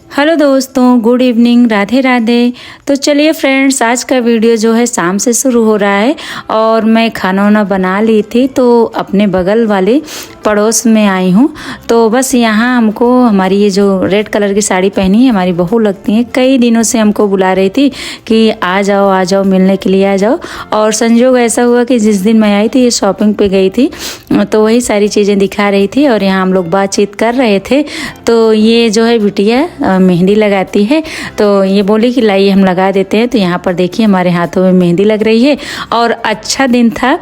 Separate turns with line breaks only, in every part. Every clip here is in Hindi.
हेलो दोस्तों, गुड इवनिंग, राधे राधे। तो चलिए फ्रेंड्स, आज का वीडियो जो है शाम से शुरू हो रहा है और मैं खाना वाना बना ली थी तो अपने बगल वाले पड़ोस में आई हूँ। तो बस यहाँ हमको हमारी ये जो रेड कलर की साड़ी पहनी है हमारी बहू लगती है, कई दिनों से हमको बुला रही थी कि आ जाओ मिलने के लिए आ जाओ। और संजोग ऐसा हुआ कि जिस दिन मैं आई थी ये शॉपिंग पे गई थी तो वही सारी चीज़ें दिखा रही थी और यहाँ हम लोग बातचीत कर रहे थे। तो ये जो है बिटिया मेहंदी लगाती है तो ये बोली कि लाइए हम लगा देते हैं। तो यहाँ पर देखिए हमारे हाथों में मेहंदी लग रही है और अच्छा दिन था।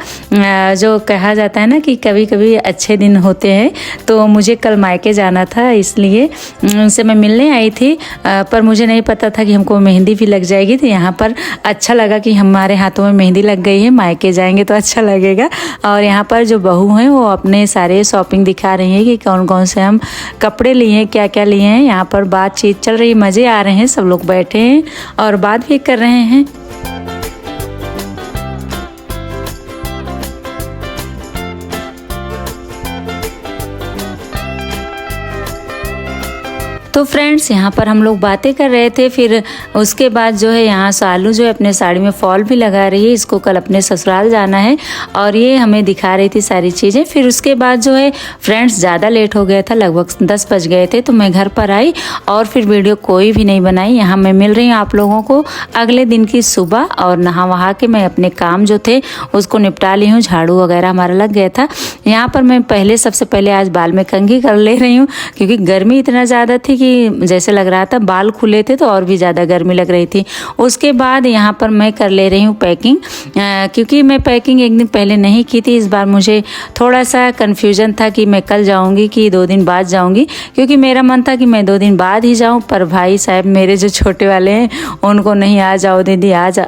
जो कहा जाता है ना कि कभी कभी अच्छे दिन होते हैं। तो मुझे कल मायके जाना था इसलिए उनसे मैं मिलने आई थी, पर मुझे नहीं पता था कि हमको मेहंदी भी लग जाएगी। तो यहाँ पर अच्छा लगा कि हमारे हाथों में मेहंदी लग गई है, मायके जाएंगे तो अच्छा लगेगा। और यहाँ पर जो बहू हैं वो अपने सारे शॉपिंग दिखा रही हैं कि कौन कौन से हम कपड़े लिए हैं, क्या क्या लिए हैं। यहाँ पर बातचीत चल रही, मज़े आ रहे हैं, सब लोग बैठे हैं और बात भी कर रहे हैं। तो फ्रेंड्स यहाँ पर हम लोग बातें कर रहे थे। फिर उसके बाद जो है यहाँ सालू जो है अपने साड़ी में फॉल भी लगा रही है, इसको कल अपने ससुराल जाना है और ये हमें दिखा रही थी सारी चीज़ें। फिर उसके बाद जो है फ्रेंड्स ज़्यादा लेट हो गया था, लगभग 10 बज गए थे। तो मैं घर पर आई और फिर वीडियो कोई भी नहीं बनाई। यहाँ मैं मिल रही हूँ आप लोगों को अगले दिन की सुबह और नहा वहा के मैं अपने काम जो थे उसको निपटा ली हूँ। झाड़ू वगैरह हमारा लग गया था। यहाँ पर मैं सबसे पहले आज बाल में कंघी कर ले रही हूँ क्योंकि गर्मी इतना ज़्यादा थी कि जैसे लग रहा था बाल खुले थे तो और भी ज़्यादा गर्मी लग रही थी। उसके बाद यहाँ पर मैं कर ले रही हूँ पैकिंग, क्योंकि मैं पैकिंग एक दिन पहले नहीं की थी। इस बार मुझे थोड़ा सा कन्फ्यूजन था कि मैं कल जाऊँगी कि 2 दिन बाद जाऊँगी, क्योंकि मेरा मन था कि मैं 2 दिन बाद ही जाऊँ। पर भाई साहब मेरे जो छोटे वाले हैं उनको नहीं, आ जाओ दीदी, आज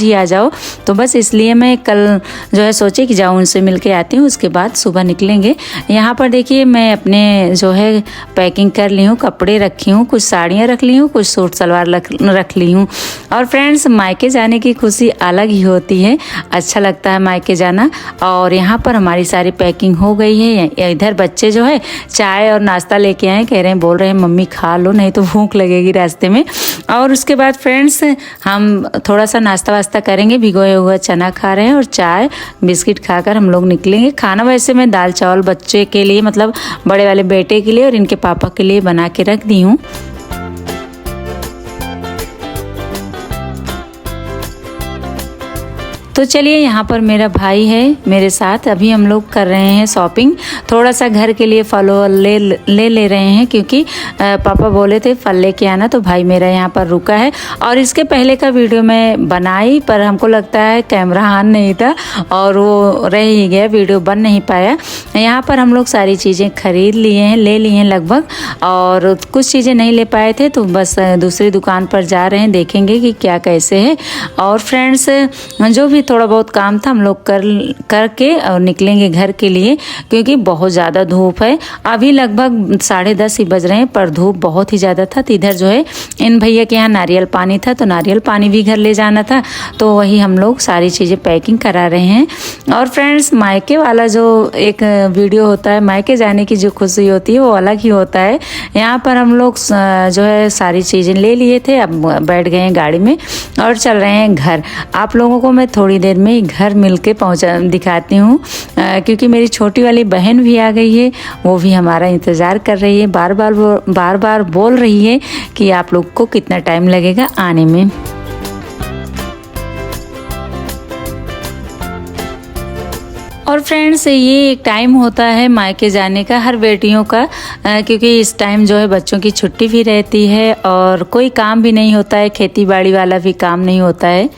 ही आ जाओ। तो बस इसलिए मैं कल जो है सोची कि जाऊँ, उनसे मिल के आती हूँ, उसके बाद सुबह निकलेंगे। यहाँ पर देखिए मैं अपने जो है पैकिंग कर ली हूँ, कपड़े रखी हूँ, कुछ साड़ियाँ रख ली हूँ, कुछ सूट सलवार रख ली हूँ। और फ्रेंड्स मायके जाने की खुशी अलग ही होती है, अच्छा लगता है मायके जाना। और यहाँ पर हमारी सारी पैकिंग हो गई है। इधर बच्चे जो है चाय और नाश्ता लेके आए, कह रहे हैं, बोल रहे हैं मम्मी खा लो नहीं तो भूख लगेगी रास्ते में। और उसके बाद फ्रेंड्स हम थोड़ा सा नाश्ता वास्ता करेंगे, भिगोया हुआ चना खा रहे हैं और चाय बिस्किट खाकर हम लोग निकलेंगे। खाना वैसे मैं दाल चावल बच्चे के लिए, मतलब बड़े वाले बेटे के लिए और इनके पापा के लिए बना के रख दी हूँ। तो चलिए यहाँ पर मेरा भाई है मेरे साथ, अभी हम लोग कर रहे हैं शॉपिंग। थोड़ा सा घर के लिए फल ले रहे हैं क्योंकि पापा बोले थे फल लेके आना, तो भाई मेरा यहाँ पर रुका है। और इसके पहले का वीडियो मैं बनाई पर हमको लगता है कैमरा ऑन नहीं था और वो रह ही गया, वीडियो बन नहीं पाया। यहाँ पर हम लोग सारी चीज़ें खरीद लिए हैं, ले लिए हैं लगभग, और कुछ चीज़ें नहीं ले पाए थे तो बस दूसरी दुकान पर जा रहे हैं, देखेंगे कि क्या कैसे है। और फ्रेंड्स जो भी थोड़ा बहुत काम था हम लोग करके और निकलेंगे घर के लिए, क्योंकि बहुत ज़्यादा धूप है। अभी लगभग 10:30 ही बज रहे हैं पर धूप बहुत ही ज़्यादा था। तो इधर जो है इन भैया के यहाँ नारियल पानी था तो नारियल पानी भी घर ले जाना था, तो वही हम लोग सारी चीज़ें पैकिंग करा रहे हैं। और फ्रेंड्स मायके वाला जो एक वीडियो होता है, मायके जाने की जो खुशी होती है वो अलग ही होता है। यहाँ पर हम लोग जो है सारी चीज़ें ले लिए थे, अब बैठ गए हैं गाड़ी में और चल रहे हैं घर। आप लोगों को मैं थोड़ी देर में घर मिलके दिखाती हूँ, क्योंकि मेरी छोटी वाली बहन भी आ गई है, वो भी हमारा इंतज़ार कर रही है, बार बार बोल रही है कि आप लोग को कितना टाइम लगेगा आने में। और फ्रेंड्स ये एक टाइम होता है मायके जाने का हर बेटियों का, क्योंकि इस टाइम जो है बच्चों की छुट्टी भी रहती है और कोई काम भी नहीं होता है, खेती बाड़ी वाला भी काम नहीं होता है।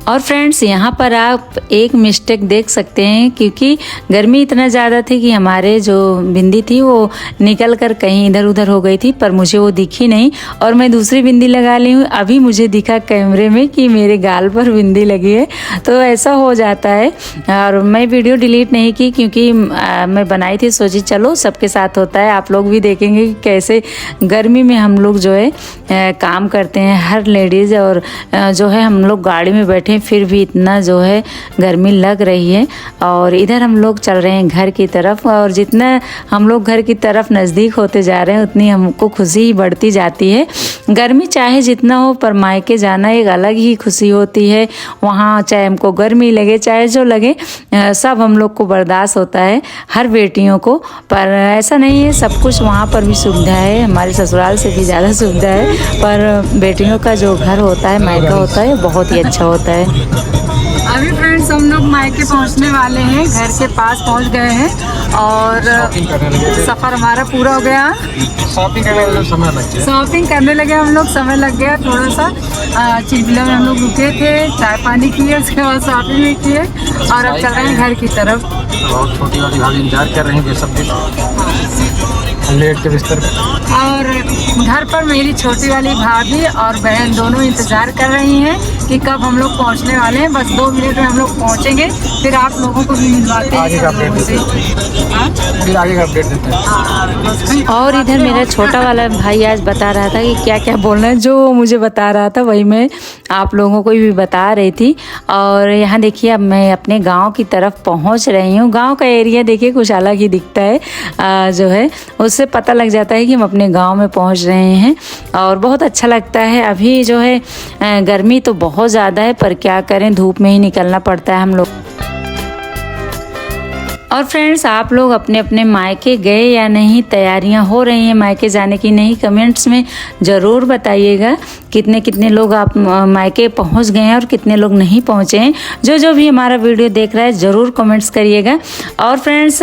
और फ्रेंड्स यहाँ पर आप एक मिस्टेक देख सकते हैं, क्योंकि गर्मी इतना ज़्यादा थी कि हमारे जो बिंदी थी वो निकल कर कहीं इधर उधर हो गई थी, पर मुझे वो दिखी नहीं और मैं दूसरी बिंदी लगा ली हूँ। अभी मुझे दिखा कैमरे में कि मेरे गाल पर बिंदी लगी है, तो ऐसा हो जाता है। और मैं वीडियो डिलीट नहीं की क्योंकि मैं बनाई थी, सोची चलो सबके साथ होता है, आप लोग भी देखेंगे कि कैसे गर्मी में हम लोग जो है काम करते हैं हर लेडीज़। और जो है हम लोग गाड़ी में बैठे फिर भी इतना जो है गर्मी लग रही है। और इधर हम लोग चल रहे हैं घर की तरफ, और जितना हम लोग घर की तरफ नज़दीक होते जा रहे हैं उतनी हमको खुशी ही बढ़ती जाती है। गर्मी चाहे जितना हो पर मायके जाना एक अलग ही खुशी होती है। वहाँ चाहे हमको गर्मी लगे चाहे जो लगे, सब हम लोग को बर्दाश्त होता है, हर बेटियों को। पर ऐसा नहीं है, सब कुछ वहाँ पर भी सुविधा है, हमारे ससुराल से भी ज़्यादा सुविधा है। पर बेटियों का जो घर होता है, मायका होता है, बहुत ही अच्छा होता है। अभी फ्रेंड्स हम लोग मायके पहुंचने वाले हैं, घर के पास पहुंच गए हैं और सफ़र हमारा पूरा हो गया। शॉपिंग करने लगे हम लोग, समय लग गया थोड़ा सा। चिलबिला में हम लोग रुके थे, चाय पानी किए, उसके बाद शॉपिंग भी किए और अब चल रहे हैं घर की तरफ।
बहुत छोटी वाली भाभी इंतजार कर रही हैं सब लेट के बिस्तर पे।
और घर पर मेरी छोटी वाली भाभी और बहन दोनों इंतज़ार कर रही हैं कि कब हम लोग पहुंचने वाले हैं। बस 2 मिनट में हम लोग पहुंचेंगे, फिर आप लोगों को भी मिलवाते हैं,
आगे का अपडेट देते हैं।
और इधर मेरा छोटा वाला भाई आज बता रहा था कि क्या क्या बोलना है, जो मुझे बता रहा था वही मैं आप लोगों को भी बता रही थी। और यहाँ देखिए अब मैं अपने गांव की तरफ पहुंच रही हूँ। गांव का एरिया देखिए कुछ अलग ही दिखता है, जो है उससे पता लग जाता है कि हम अपने गांव में पहुंच रहे हैं और बहुत अच्छा लगता है। अभी जो है गर्मी तो बहुत ज़्यादा है, पर क्या करें, धूप में ही निकलना पड़ता है हम लोग। और फ्रेंड्स, आप लोग अपने अपने मायके गए या नहीं, तैयारियां हो रही हैं मायके जाने की नहीं, कमेंट्स में ज़रूर बताइएगा। कितने कितने लोग आप मायके पहुंच गए हैं और कितने लोग नहीं पहुंचे हैं। जो भी हमारा वीडियो देख रहा है ज़रूर कमेंट्स करिएगा। और फ्रेंड्स,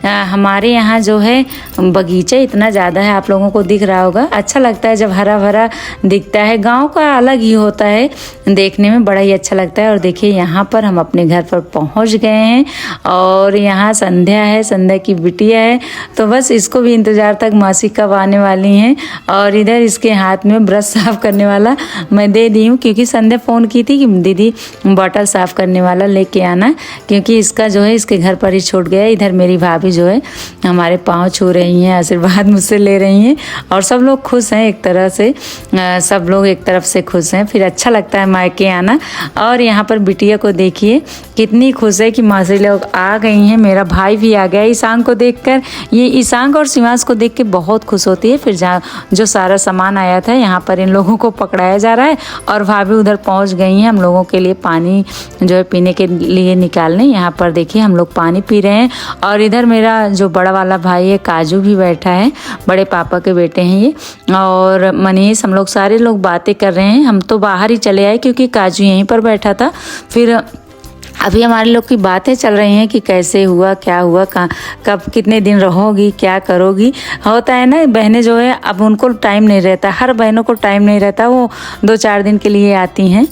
हमारे यहाँ जो है बगीचा इतना ज़्यादा है, आप लोगों को दिख रहा होगा। अच्छा लगता है जब हरा भरा दिखता है, गाँव का अलग ही होता है, देखने में बड़ा ही अच्छा लगता है। और देखिए यहाँ पर हम अपने घर पर पहुँच गए हैं और यहाँ संध्या है, संध्या की बिटिया है, तो बस इसको भी इंतजार तक मासी कब आने वाली हैं। और इधर इसके हाथ में ब्रश साफ करने वाला मैं दे दी हूँ, क्योंकि संध्या फ़ोन की थी कि दीदी बॉटल साफ करने वाला लेके आना, क्योंकि इसका जो है इसके घर पर ही छूट गया। इधर मेरी भाभी जो है हमारे पाँव छू रही हैं, आशीर्वाद मुझसे ले रही हैं और सब लोग खुश हैं एक तरह से, सब लोग एक तरफ से खुश हैं। फिर अच्छा लगता है मायके आना। और यहाँ पर बिटिया को देखिए कितनी खुश है कि मासी लोग आ गई हैं। मेरा भाई भी आ गया ईशान को देखकर। ये ईशान और शिवांश को देख के बहुत खुश होती है। फिर जो सारा सामान आया था यहाँ पर इन लोगों को पकड़ाया जा रहा है और भाभी उधर पहुँच गई हैं हम लोगों के लिए पानी जो है पीने के लिए निकालने। यहाँ पर देखिए हम लोग पानी पी रहे हैं। और इधर मेरा जो बड़ा वाला भाई है काजू भी बैठा है, बड़े पापा के बेटे हैं ये, और मनीष, हम लोग सारे लोग बातें कर रहे हैं। हम तो बाहर ही चले आए क्योंकि काजू यहीं पर बैठा था। फिर अभी हमारे लोग की बातें चल रही हैं कि कैसे हुआ, क्या हुआ, कब कितने दिन रहोगी, क्या करोगी। होता है ना, बहनें जो है अब उनको टाइम नहीं रहता, हर बहनों को टाइम नहीं रहता, वो 2-4 दिन के लिए आती हैं।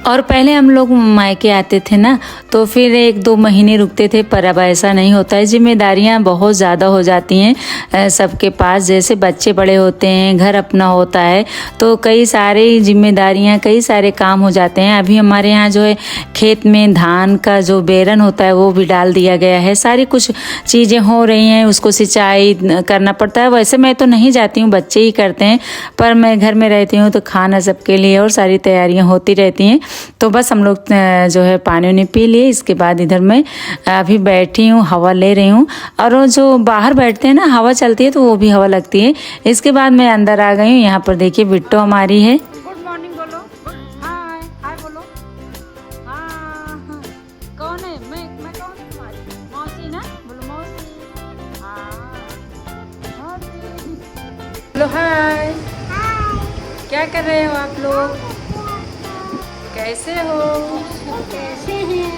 और पहले हम लोग मायके आते थे ना तो फिर 1-2 महीने रुकते थे, पर अब ऐसा नहीं होता है। जिम्मेदारियां बहुत ज़्यादा हो जाती हैं सबके पास, जैसे बच्चे बड़े होते हैं, घर अपना होता है, तो कई सारी जिम्मेदारियां, कई सारे काम हो जाते हैं। अभी हमारे यहाँ जो है खेत में धान का जो बेरन होता है वो भी डाल दिया गया है, सारी कुछ चीज़ें हो रही हैं, उसको सिंचाई करना पड़ता है। वैसे मैं तो नहीं जाती हूँ, बच्चे ही करते हैं, पर मैं घर में रहती हूँ तो खाना सबके लिए और सारी तैयारियाँ होती रहती हैं। तो बस हम लोग जो है पानी उनी पी लिए। इसके बाद इधर मैं अभी बैठी हूँ, हवा ले रही हूँ। और वो जो बाहर बैठते हैं ना, हवा चलती है तो वो भी हवा लगती है। इसके बाद मैं अंदर आ गई हूँ। यहाँ पर देखिए बिट्टो हमारी है। गुड मॉर्निंग बोलो, हाय हाय बोलो। हाँ कौन है? मैं कौन हूँ तुम्हारी मौसी ना? बोलो मौसी। हाँ बोलो हाय। क्या कर रहे हो आप लोग? कैसे हो?
कैसे हैं?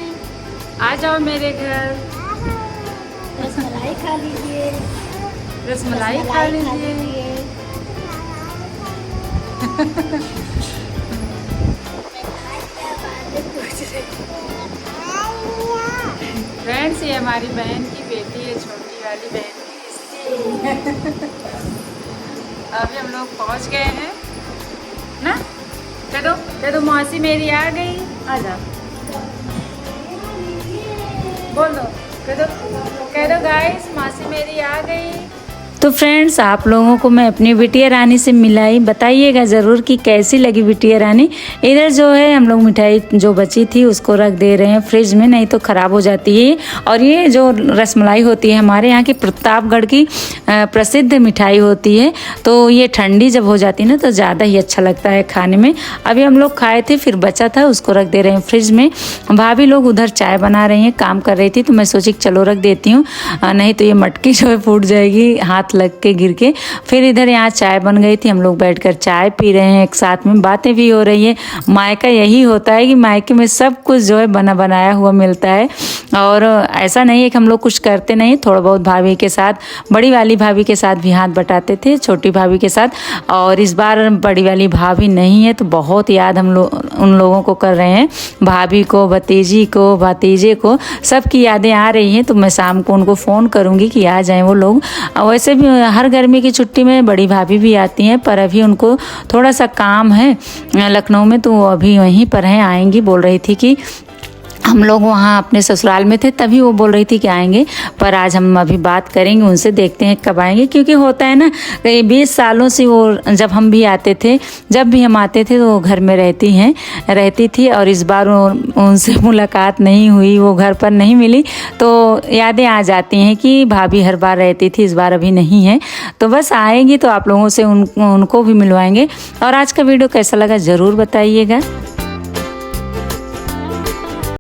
आ जाओ मेरे घर,
रसमलाई खा लीजिए।
रसमलाई खा लीजिए। फ्रेंड्स, ये हमारी बहन की बेटी है, छोटी वाली बहन की। अभी हम लोग पहुंच गए हैं ना। कह दो मौसी मेरी आ गई, आ जा। बोल दो, कह दो गाइस मौसी मेरी आ गई। तो फ्रेंड्स, आप लोगों को मैं अपनी बिटिया रानी से मिलाई, बताइएगा ज़रूर कि कैसी लगी बिटिया रानी। इधर जो है हम लोग मिठाई जो बची थी उसको रख दे रहे हैं फ्रिज में, नहीं तो ख़राब हो जाती है। और ये जो रसमलाई होती है हमारे यहाँ की प्रतापगढ़ की प्रसिद्ध मिठाई होती है, तो ये ठंडी जब हो जाती है ना तो ज़्यादा ही अच्छा लगता है खाने में। अभी हम लोग खाए थे, फिर बचा था, उसको रख दे रहे हैं फ्रिज में। भाभी लोग उधर चाय बना रही हैं, काम कर रही थी, तो मैं सोची चलो रख देती हूँ, नहीं तो ये मटकी जो है फूट जाएगी हाथ लग के गिर के। फिर इधर यहाँ चाय बन गई थी, हम लोग बैठकर चाय पी रहे हैं, एक साथ में बातें भी हो रही है। मायका यही होता है कि मायके में सब कुछ जो है बना बनाया हुआ मिलता है, और ऐसा नहीं है कि हम लोग कुछ करते नहीं, थोड़ा बहुत भाभी के साथ, बड़ी वाली भाभी के साथ भी हाथ बटाते थे, छोटी भाभी के साथ। और इस बार बड़ी वाली भाभी नहीं है तो बहुत याद हम लोग उन लोगों को कर रहे हैं, भाभी को, भतीजी को, भतीजे को, सबकी यादें आ रही हैं। तो मैं शाम को उनको फ़ोन करूँगी कि आ जाएं वो लोग। वैसे भी हर गर्मी की छुट्टी में बड़ी भाभी भी आती हैं, पर अभी उनको थोड़ा सा काम है लखनऊ में, तो वो अभी वहीं पर हैं, आएंगी। बोल रही थी कि हम लोग वहाँ अपने ससुराल में थे, तभी वो बोल रही थी कि आएंगे, पर आज हम अभी बात करेंगे उनसे, देखते हैं कब आएंगे। क्योंकि होता है ना, 20 सालों से वो, जब हम भी आते थे, जब भी हम आते थे तो वो घर में रहती थी, और इस बार उनसे मुलाकात नहीं हुई, वो घर पर नहीं मिली, तो यादें आ जाती हैं कि भाभी हर बार रहती थी, इस बार अभी नहीं है। तो बस आएंगी तो आप लोगों से उनको भी मिलवाएंगे। और आज का वीडियो कैसा लगा ज़रूर बताइएगा।